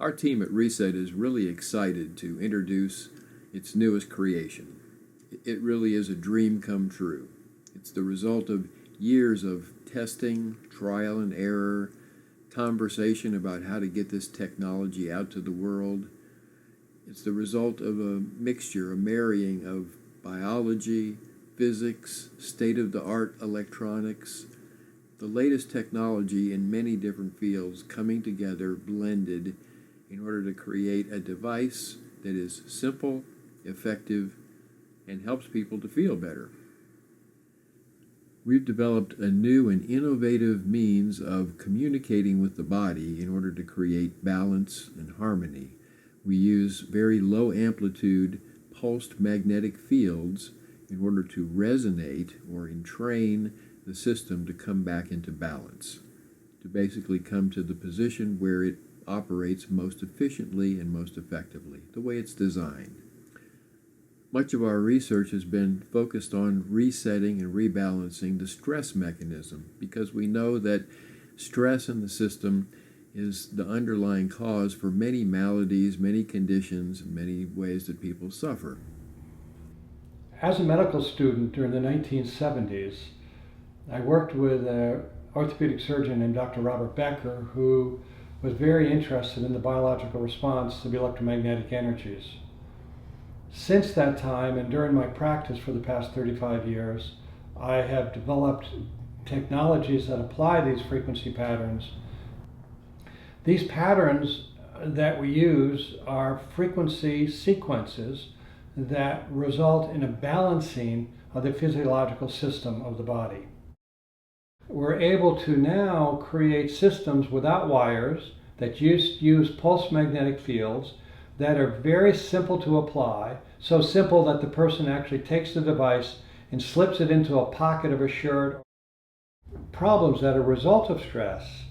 Our team at Reset is really excited to introduce its newest creation. It really is a dream come true. It's the result of years of testing, trial and error, conversation about how to get this technology out to the world. It's the result of a mixture, a marrying of biology, physics, state-of-the-art electronics, the latest technology in many different fields coming together, blended, in order to create a device that is simple, effective, and helps people to feel better. We've developed a new and innovative means of communicating with the body in order to create balance and harmony. We use very low amplitude pulsed magnetic fields in order to resonate or entrain the system to come back into balance, to basically come to the position where it operates most efficiently and most effectively, the way it's designed. Much of our research has been focused on resetting and rebalancing the stress mechanism, because we know that stress in the system is the underlying cause for many maladies, many conditions, and many ways that people suffer. As a medical student during the 1970s, I worked with an orthopedic surgeon named Dr. Robert Becker, who was very interested in the biological response to the electromagnetic energies. Since that time, and during my practice for the past 35 years, I have developed technologies that apply these frequency patterns. These patterns that we use are frequency sequences that result in a balancing of the physiological system of the body. We're able to now create systems without wires that use pulse magnetic fields that are very simple to apply, so simple that the person actually takes the device and slips it into a pocket of a shirt. Problems that are a result of stress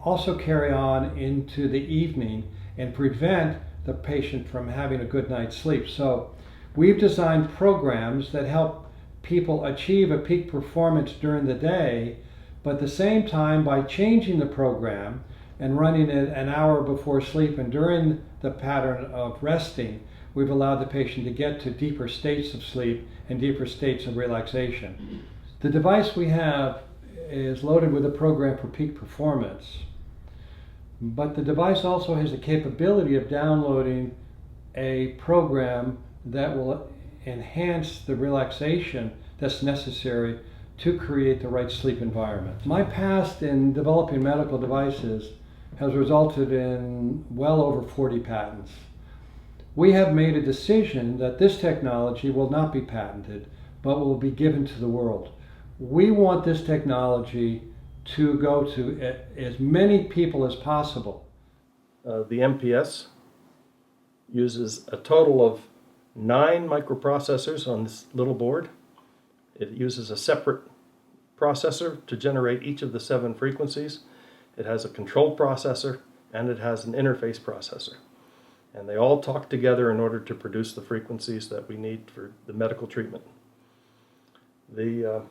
also carry on into the evening and prevent the patient from having a good night's sleep. So we've designed programs that help people achieve a peak performance during the day, but at the same time, by changing the program and running it an hour before sleep and during the pattern of resting, we've allowed the patient to get to deeper states of sleep and deeper states of relaxation. The device we have is loaded with a program for peak performance, but the device also has the capability of downloading a program that will enhance the relaxation that's necessary to create the right sleep environment. My past in developing medical devices has resulted in well over 40 patents. We have made a decision that this technology will not be patented, but will be given to the world. We want this technology to go to as many people as possible. The MPS uses a total of 9 microprocessors on this little board. It uses a separate processor to generate each of the 7 frequencies. It has a control processor and it has an interface processor. And they all talk together in order to produce the frequencies that we need for the medical treatment. The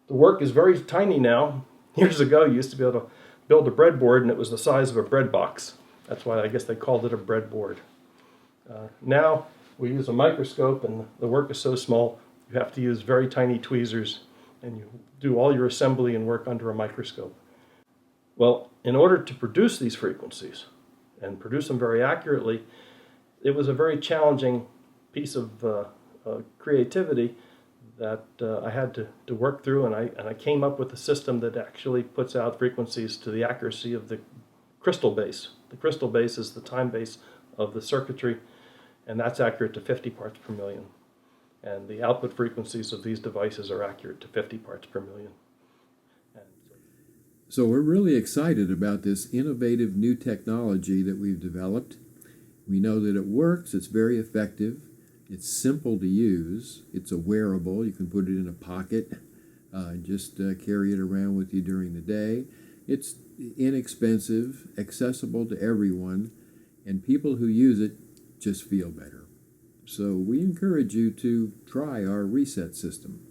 work is very tiny now. Years ago, you used to be able to build a breadboard and it was the size of a bread box. That's why I guess they called it a breadboard. Now we use a microscope and the work is so small you have to use very tiny tweezers and you do all your assembly and work under a microscope. Well, in order to produce these frequencies and produce them very accurately, it was a very challenging piece of creativity that I had to work through, and I came up with a system that actually puts out frequencies to the accuracy of the crystal base. The crystal base is the time base of the circuitry, and that's accurate to 50 parts per million. And the output frequencies of these devices are accurate to 50 parts per million. So we're really excited about this innovative new technology that we've developed. We know that it works, it's very effective, it's simple to use, it's a wearable, you can put it in a pocket, just carry it around with you during the day. It's inexpensive, accessible to everyone, and people who use it just feel better. So we encourage you to try our Reset system.